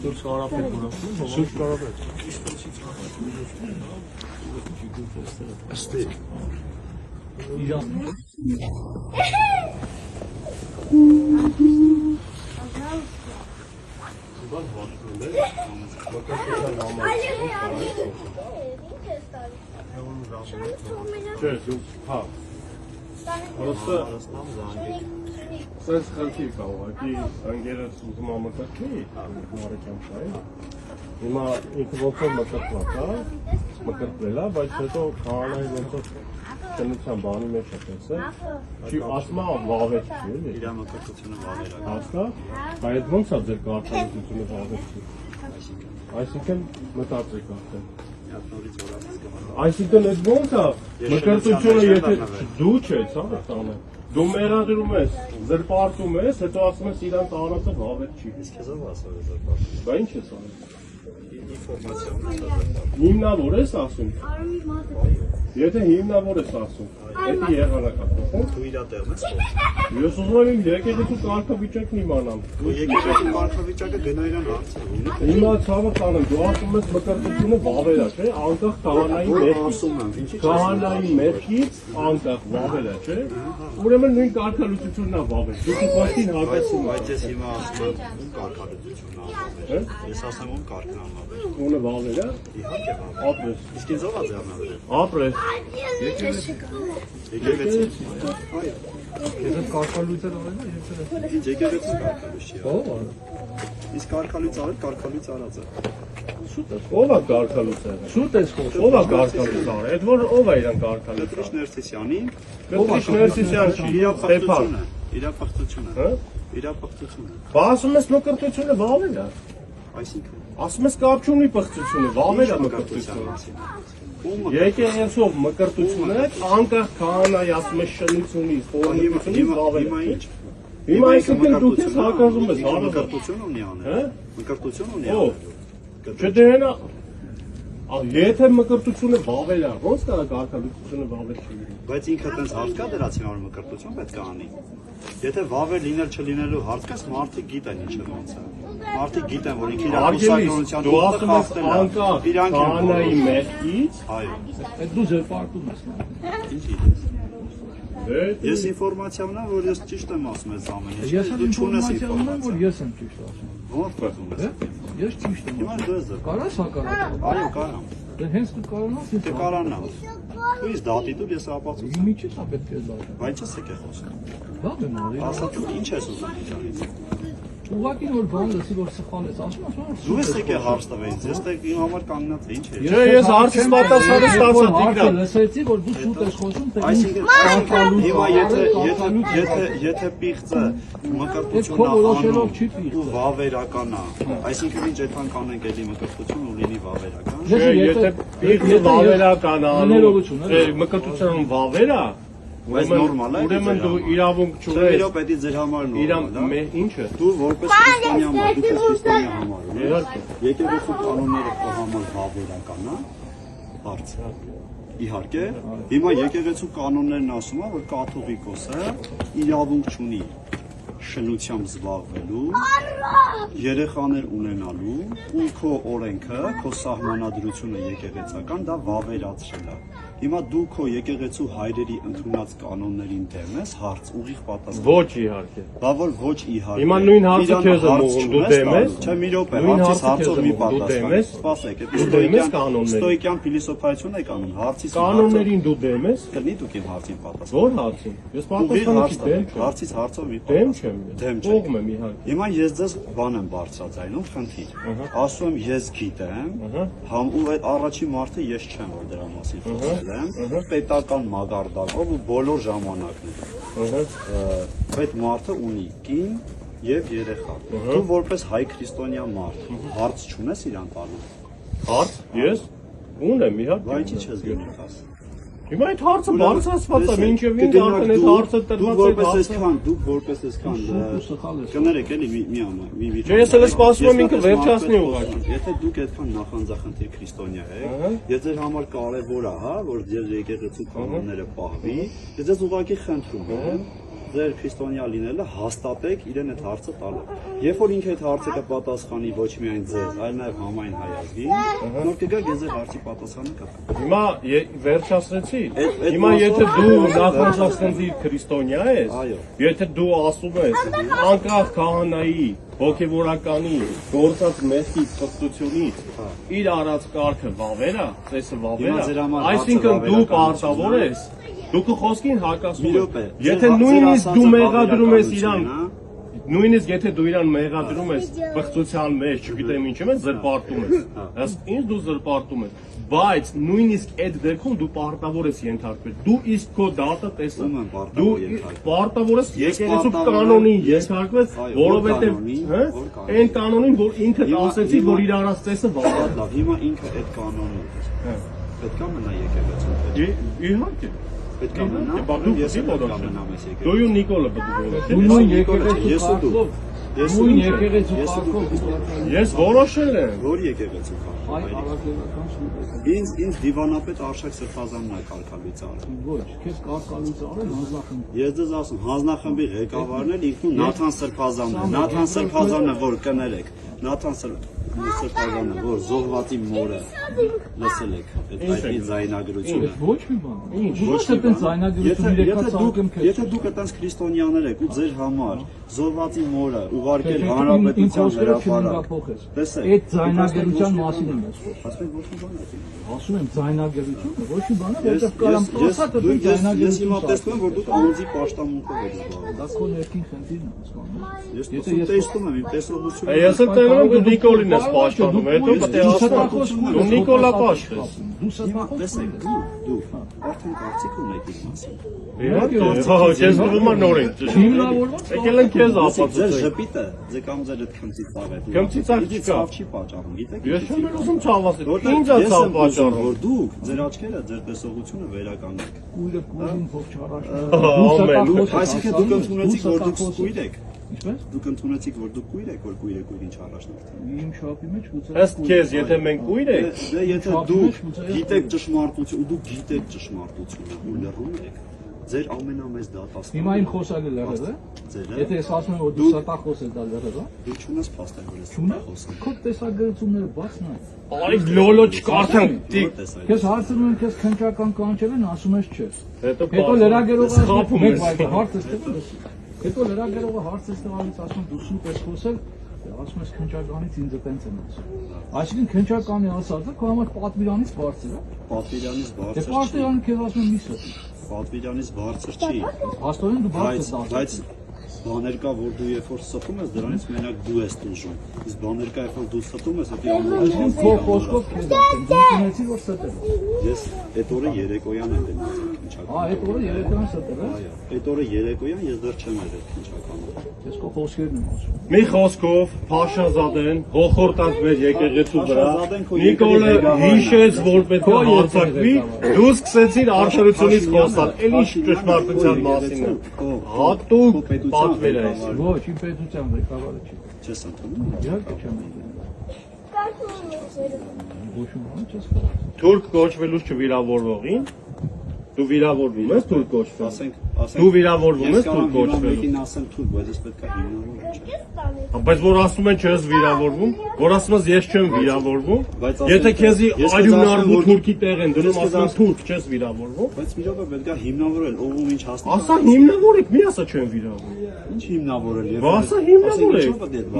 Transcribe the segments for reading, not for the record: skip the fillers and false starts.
Դուրս կարապետ որոշում, Սուրճ կարապետ։ Աստի։ Սենց խնդիր կա ուղղակի ընկերս ուզում ա մկրտի, Մարեկյան շահի։ Հիմա ինքը ոնց որ մկրտված է, մկրտվել է, բայց հետո քահանայի ոնց որ տնության բանի մեջ է տեսել։ Չի ասում ա վավետ չի, էլի։ Իր մկրտությունը վավեր է։ Հասկա՞։ Բայց ոնց է ձեր կարգավիճակությունը վավետ չի։ Այսինքն մտածեք արդեն։ Այսինքն այդ ոնց է մկրտությունը եթե դու չես, հա, տանը։ Դու մեղադրում ես, զրպարտում ես, հետո ասում ես իրանց առածը վավետ չի։ Իսկ քեզ ով ասել է զրպարտում։ Բա ինչ ես անում։ Ինֆորմացիա։ Հիմնավոր ես ասում։ Եթե հիմնավոր ես ասում, դա եղանակապետն է։ Դու իր տեղն ես։ Ես ուզում եմ իմ եկեղեցու կարգավիճակն իմանամ։ Դու եկեղեցու կարգավիճակը գնա իրան հարցը։ Հիմա ցավը տանեմ, դու ասում ես մկրտությունը վավեր է, չէ՞, անկախ քահանայի մեղքից անկախ վավեր է, չէ՞։ Ուրեմն նույն կարգալուծությունն է վավեր։ Դու քո հարցին Բայց ես հիմա ասում եմ ում կարգալուծությունն է վավեր։ Ես ասում եմ կարգն է վավեր։ Ունը վավեր է։ Իհարկե վավեր։ Ապրես։ Իսկ ինձ ով է ձեռնադրել։ Ապրես։ Եկեղեցի։ Ես այդ կարգալույցը արել եմ, Ինչ եկեղեցի կարգալույց չի։ ո՞վ է։ Իսկ կարգալույց արել, կարգալույց արած է։ Ո՞վ է կարգալուծը։ Շուտ ես խոսում։ Ո՞վ է կարգալուծը։ Այդ որ ով է իրան կարգալուծը։ Կտրիշ Ներսիսյանին Կտրիշ Ներսիսյան չի, Ստեփան։ իրապղծությունը։ Հա։ Իրապղծությունը։ Բա ասում ես մկրտությունը վավեր է։ Այսինքն Ասում ես կապ չունի պղծությունը, վավեր է մկրտությունը։ Եկեղեցով մկրտությունը անկախ քահանայի ասում ես շնությունից, ֆորմությունից վավեր է։ Հիմա ինչ։ Հիմա այսինքն դու քեզ հակազում ես, մկրտություն ունի անել։ Հա։ Մկրտություն ունի Ո՞վ։ անել։ Չդենա։ Եթե մկրտությունը վավեր է, ո՞նց կարա կարգալուծությունը վավեր չի։ Բայց ինքը տենց հարց կա դրացի համար մկրտություն պետք է անի։ Եթե վավեր լինել չլինելու հարց կա, մարդիկ գիտեն ինչ է ոնց է։ Մարդիկ գիտեն, որ ինքը իր կուսակցության դու ասում ես անկախ քահանայի մեղքից, այո։ Այդ դու զրպարտում ես։ Ինչ գիտես։ Ես ինֆորմացիա ունեմ, որ ես ճիշտ եմ ասում այս ամեն ինչ։ Ես Դու չունես ինֆորմացիա ունեմ, որ ինֆորմացիա։ ես եմ ճիշտ ասում։ Ո՞ր պատում ես։ Ես ճիշտ եմ։ Հիմա դու ես։ Կարաս հակառակը։ Այո, կարամ։ Դե հենց դու կարողանաս ինձ։ Դե կարանա։ Ու իս դատի դու ես ապացուցում։ Իմի չի դա պետք է լավ։ Բայց ես եկե խոսք։ Լավ եմ արի։ Ասա դու ինչ ես ուզում իջանից։ Ուղղակի որ բան լսի որ սխալ ես ասում ես։ Դու ես եկե հարց տվեց, ես դե իմ համար կանգնած է, ինչ է։ Չէ, ես հարցից պատասխանը ստացա Տիգրան։ Լսեցի որ դու շուտ ես խոսում, թե Այսինքն հիմա եթե պիղծը մկրտությունն ու վավերական է, այսինքն ինչ այդքան կանենք էլի մկրտություն ու լինի վավերական։ Չէ, եթե պիղծը վավերական է, մկրտության վավեր է, Բայց նորմալ է։ Ուրեմն դու իրավունք Չէ, չունես։ իրոք պետք ձեր համար նորմալ է։ Ինչը։ Դու որպես քրիստոնյա մարդ, դու քրիստոնյա համար ունես։ Իհարկե։ Եկեղեցու կանոնները քո համար վավերական է։ Հարց։ Իհարկե, հիմա եկեղեցու կանոններն ասում են, որ կաթողիկոսը իրավունք չունի շնությամբ զբաղվելու, երեխաներ ունենալու ու քո օրենքը, քո սահմանադրությունը եկեղեցական դա վավերացրել է։ Հիմա դու քո եկեղեցու հայրերի ընդունած կանոններին դեմ ես, հարց ուղիղ պատասխան։ Ոչ իհարկե։ Բա որ ոչ իհարկե։ Հիմա նույն հարցը քեզ եմ ուղղում, դու դեմ ես։ Չէ, մի րոպե, Նույն հարցից հարցը հարցով մի քեզ եմ ուղղում, դու դեմ պատասխան։ ես։ Սպասեք, Դու դեմ ես կանոններին։ ստոիկյան փիլիսոփայություն եք անում, հարցից Կանոններին դու դեմ ես։ Կլինի դուք իմ հարցին պատասխան։ Ո՞ր հարցին։ Ես պատասխանեցի դեմ չեմ։ Հարցից հարցով մի Դեմ պատասխան։ չեմ։ Դեմ չեմ։ Կողմ եմ իհարկե։ Հիմա ես ձեզ բան եմ բարձրացնում, խնդիր։ Ասում եմ ես գիտեմ, համ ու այդ առաջի մարդը ես չեմ, որ դրա մասին խոսել եմ, պետական մագարտակով ու բոլոր ժամանակներում։ Այդ մարդը ունի կին եւ երեխա։ Դու որպես հայ քրիստոնյա մարդ հարց չունես իրան տալու։ Հարց։ Ես ունեմ իհարկե։ Բայց ինչի՞ չես գնի տաս։ Հիմա այդ հարցը բարձրացված է, մինչև ինձ արդեն այդ հարցը տրված է։ Դուք որպես այսքան կներեք էլի մի ամա, մի Չէ, ես էլ սպասում եմ ինքը վերջացնի ուղղակի։ Եթե դուք այդքան նախանձախնդիր քրիստոնյա եք, եւ ձեր համար կարեւոր է, հա, որ ձեր եկեղեցու կանոնները պահվի, ես ձեզ ուղղակի խնդրում եմ, ձեր քրիստոնյա լինելը հաստատեք իրեն այդ հարցը տալը։ Երբ որ ինքը այդ հարցը կպատասխանի ոչ միայն ձեզ, այլ նաև համայն հայազգին, նոր կգաք ես ձեր հարցի պատասխանը կտամ։ Հիմա վերջացրեցի։ Հիմա եթե դու նախանձախնդիր քրիստոնյա ես, եթե դու ասում ես անկախ քահանայի, հոգևորականի, գործած մեղքի ծծությունից, իր արած կարգը վավեր է, ծեսը վավեր է, այսինքն դու պարտավոր ես, դու քո խոսքին հակասում ես։ Եթե նույնիսկ դու մեղադրում ես իրան, նույնիսկ եթե դու իրան մեղադրում ես բղծության մեջ, չգիտեմ ինչ եմ, զրպարտում ես։ Ինչ դու զրպարտում ես, բայց նույնիսկ այդ դեպքում դու պարտավոր ես ենթարկվել։ Դու իսկ քո դատը տեսնում ես։ Դու պարտավոր ես եկեղեցու կանոնին ենթարկվել, որովհետև այն կանոնին, որ ինքդ ասեցի, որ իր արած ծեսը վավեր է։ Հիմա ինքը այդ կանոնը պետք է մնա եկեղեցու։ Իհարկե։ Պետք է մնա, ես մնամ ես եկեղեցու։ Դու ու Նիկոլը պետք է նույն եկեղեցու նույն եկեղեցու կարգով ես որոշել եմ, որ եկեղեցու կարգով։ Ինձ դիվանապետ Արշակ Սրբազանն է կարգալից արել։ Ոչ, քեզ կարգալից արել հանձնախմբը։ Ես դες ասում, հանձնախմբի ղեկավարն էլ ինքնու Նաթան Սրբազանն է։ Նաթան Սրբազանը որ կներեք, Նաթան Սրբազանը որ զոհվածի մորը լսել եք այդ զայնագրությունը։ Ոչ մի բան։ Ոչ թե զայնագրություն իրեկած անգամ քեզ։ Եթե դուք այդպես քրիստոնյաներ եք ու ձեր համար զոհվածի մորը ուղարկել հանրապետության հրապարակ, տեսեք, այդ զայնագրության մասին եմ ասում։ ասում եմ Ասում եք ոչ մի բան եք։ զայնագրություն, ոչ մի բան է, որտեղ կարամ Ես տեսնում եմ, որ դուք անձի պաշտամունքով եք զբաղվում։ դա քո ներքին խնդիրն է, հասկանում ես։ Ես տեսնում եմ, իմ տեսողությունը։ Ես էլ տենում եմ դու Նիկոլին ես պաշտպանում, հետո պետք է ասեմ, դու Նիկոլա պաշտես։ Դու սատախոս Տեսեք, դու արդեն կարծիք ունեք իր մասին։ Իհարկե, ես դու նոր ենք ճիշտ։ հիմնավորված Եկել են քեզ Ձեր ապացուցել։ ժպիտը, ձեր կամ ձեր այդ քմծիծաղ է։ Քմծիծաղ չկա։ Ցավ չի պատճառում, գիտեք։ Ես չեմ ուզում ցավ ասել։ Ինձ է Ես ցավ եմ ուզում, պատճառում։ որ դուք ձեր աչքերը, ձեր տեսողությունը վերականգնեք։ կույրը կույրին փոխ Ամեն։ Այսինքն դուք ընդունեցիք, որ դուք կույր եք։ Ինչպես։ Դուք ընդունեցիք, որ դուք կույր եք, որ կույրը կույրին չառաջնորդի։ Իմ շապի մեջ գուցե Ըստ քեզ, եթե մենք կույր ենք, Դե եթե դուք գիտեք ճշմարտություն, ու դուք գիտեք ճշմարտությունը ու լռում եք, ձեր ամենամեծ դատաստանը։ Հիմա իմ խոսալը լրել է։ Ձեր Եթե ես ասում եմ որ դու սատախոս ես դա լրել է։ դու չունես փաստեր, որ ես Չունես։ խոսում։ Քո տեսագրությունները բացն է։ արի լոլո չկարդան։ Քեզ հարցնում եմ քեզ քնչական կանչել են, ասում ես չէ։ Հետո Հետո լրագրողը սխալվում մեկ ես։ վայր հարց է տալիս։ Հետո լրագրողը հարց է տալիս, ասում դու սուտ ես խոսել, ասում ես քնչականից ինձ տենց եմ ասում։ Այսինքն քնչականի ասածը քո համար պատվիրանից բարձր է։ Պատվիրանից Դե բարձր չի։ պատվիրանը քեզ ասում եմ մի սոտ։ Պատվիրանից բարձր չի։ Աստորեն դու բարձր դասում։ Բայց բաներ կա, որ դու երբ որ ստում ես, դրանից մենակ դու ես տուժում։ Իսկ բաներ կա, երբ որ դու ստում ես, դա Այսինքն քո խոսքով քեզ ասեմ, դու ունեցի որ ստել։ ես այդ օրը երեկոյան եմ դիմացել քնչական։ Այդ օրը երեկոյան ստել է։ Այո, այդ օրը երեկոյան ես դեռ չեմ եղել քնչականում։ Ես քո խոսքերն եմ ասում։ Մի խոսքով Փաշազադեն հոխորտած մեր եկեղեցու վրա Փաշազադեն քո Նիկոլը եկեղեցու հիշեց, որ պետք է հարցակվի, դու սկսեցիր արշրությունից խոսալ, էլ ինչ ճշմարտության մասին է։ Հատուկ պատվեր է այս։ Ոչ, իմ պետության ղեկավարը չի։ Չես ընդունում։ Իհարկե չեմ ընդունում։ Ոչ մի բան չես կարող։ Թուրք կոչվելուց չվիրավորվողին դու վիրավորվում ես թուրք կոչվել։ Ասենք, Դու վիրավորվում ես ես թուրք կարող եմ կոչվելու։ մեկին ասեմ թուրք, բայց ես պետք է հիմնավորում չէ։ Բայց որ ասում են չես վիրավորվում, որ ասում ես ես չեմ վիրավորվում, Բայց եթե քեզի ես արյունարու ասում եմ, թուրքի տեղ են դնում, ես ասում են ասում- թուրք չես վիրավորվում։ Բայց մի րոպե պետք է հիմնավորել, ով ում ինչ հասնի։ Ասա հիմնավորեք, մի ասա չեմ վիրավորվում։ Ինչ հիմնավորել։ Բասա հիմնավորեք։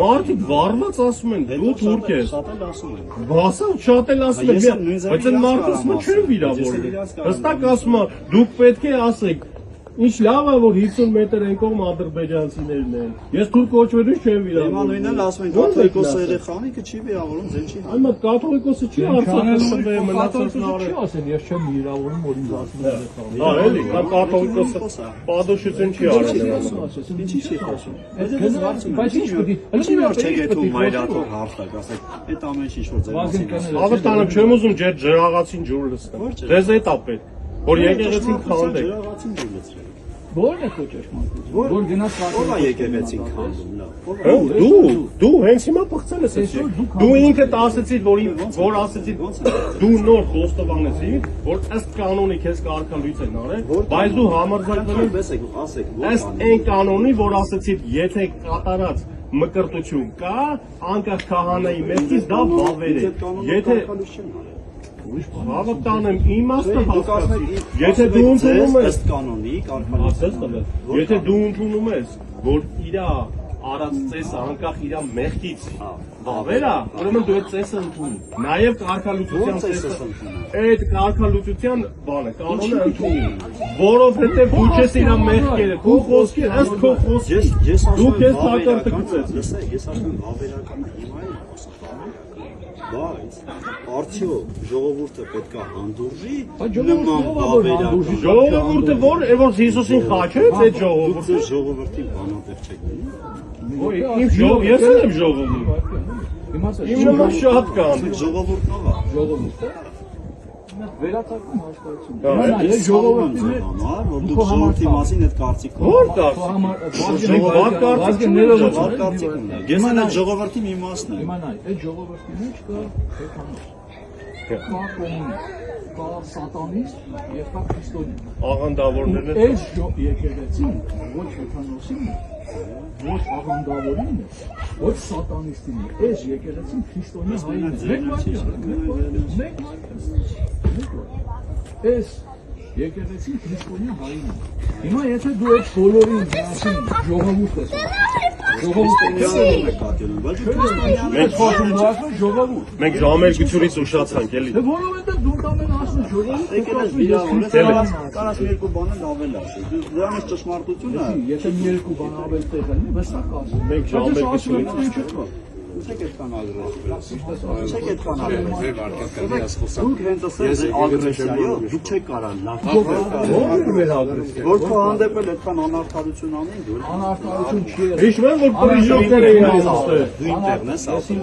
Մարդիկ վառված ասում են դու թուրք ես։ Շատ էլ ասում են։ Բասա շատ էլ ասում են, Ես էլ նույնիսկ բայց այն մարդը ասում է չեմ վիրավորվում։ Հստակ ասում է դուք պետք է ասեք Ինչ լավ է որ 50 մետր են կողմ ադրբեջանցիներն են։ Ես թուրք կոչվելուց չեմ Հիմա վիրավորվում։ նույնն էլ ասում են կաթոլիկոսը երեխանիկը չի վիրավորում, ձեն չի։ Այո, կաթոլիկոսը չի արցախում է մնացածն Չի արել։ ասել, ես չեմ իրավորում, որ ինձ ասում են երեխան։ Դա էլի, կամ կաթոլիկոսը պատուշություն չի արել նրան։ Ինչի՞ չի խոսում։ Բայց ինչ պետք է։ Ինչի՞ որ չեք եթում մայրաթող հարթակ, ասեք, այդ ամեն ինչ որ ձեր մասին ասում։ Ավարտանը չեմ ուզում ջեր ջրաղացին ջուր լցնել։ Դեզ էտա պետք, որ եկեղեցին քանդեք։ Ջրաղացին դու լցրել։ Որն է քո ճշմարտությունը։ Որ գնաց Ո՞ր է եկեղեցին քանդում, լավ։ Դու հենց հիմա բղծել ես էս։ Դու ինքդ ասացիր, որ ասացիր դու նոր խոստովանեցիր, որ ըստ կանոնի քեզ կարգալույց են արել, բայց դու համարձակվել ես ասեք, ըստ այն կանոնի, որ ասացիր, եթե կատարած մկրտություն կա, անկախ քահանայի մեղքից դա բավեր է։ Եթե հավատանեմ իմաստը հասկացի, եթե դու ընդունում ես ըստ կանոնի կարգալույց, եթե դու ընդունում ես, որ իրա արած ծեսը անկախ իրա մեղքից բավեր է, ուրեմն դու այդ ծեսը ընդունի։ Նաև կարգալույցության ծեսը, այդ կարգալույցության բանը, կանոնը ընդունի, որովհետև դու չես իրա մեղքերը, քո խոսքի ըստ քո խոսքի, դու քեզ թակարդկծես։ Ես ասում եմ բավերական է, հիմա էլ խոսում բայց արդյոք ժողովուրդը պետք է հանդուրժի նման բավերական Ժողովուրդը որ Հիսուսին խաչեց այդ ժողովուրդը ժողովրդի բանատեր չեք Իմ ես եմ ժողովուրդ Իմ նման շատ կան ժողովուրդն ով է ժողովուրդը վերացարկում հաշտարություն։ Այս ժողովուրդն է, որ դուք ժողովրդի մասին այդ կարծիք ունեք։ Ես այդ ժողովրդի մի մասն եմ։ Իմանայ, այդ ժողովրդի մեջ կա հեքանոց։ Կա կոմունիստ, կա սատանիստ եւ կա քրիստոնյա։ Աղանդավորներն են։ Այս եկեղեցին ոչ հեքանոսին է, ոչ աղանդավորին է, ոչ սատանիստին է։ Այս եկեղեցին քրիստոնյա հային է։ Այս եկեղեցին քրիստոնյա հային է։ Հիմա եթե դու այդ բոլորին դասին ժողովուրդ ես Մենք ժողովուրդ Մենք ժամերգությունից ուշացանք էլի։ Որովհետև դու տամեն ասում ժողովուրդ Կարաս մի երկու բան էլ ավել ասի։ Դրանից ճշմարտությունը Եթե մի երկու բան ավել տեղ լինի, վստահ կասեմ։ Մենք ժամերգությունից Չեք այդքան ագրեսիվ։ Չեք այդքան ագրեսիվ։ Դուք հենց ասել ագրեսիայով դուք չեք կարող լավ։ Որ քո հանդեպ էլ այդքան անարդարություն անեն դու։ Անարդարություն չի եղել։ Հիշում եմ որ պրիժոկներ էին ասել։ Դու ինտերն ես ասում։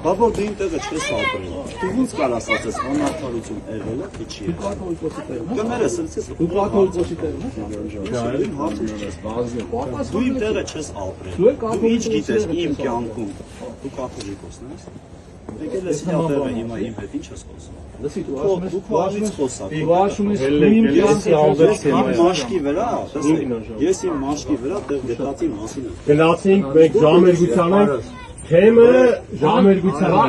Բաբո դու ինտերը չես ապրել։ Դու ո՞նց կարաս ասես անարդարություն եղել է, թե չի եղել։ Կաթոլիկոսի տեղն է։ Կներես լսես։ Դու կաթոլիկոսի տեղն ես։ Դու ինտերը չես ապրել։ Դու ինչ գիտես իմ կյանքում։ Դու կաթոլիկոսն ես։ Եկել ես ինտերը հիմա իմ հետ ինչ ես խոսում։ Լսի դու ասում ես իմ մաշկի վրա, ես իմ մաշկի վրա տեղ գտածի մասին եմ։ Գնացինք մենք ժամերգությանը թեմը ժամերգության է։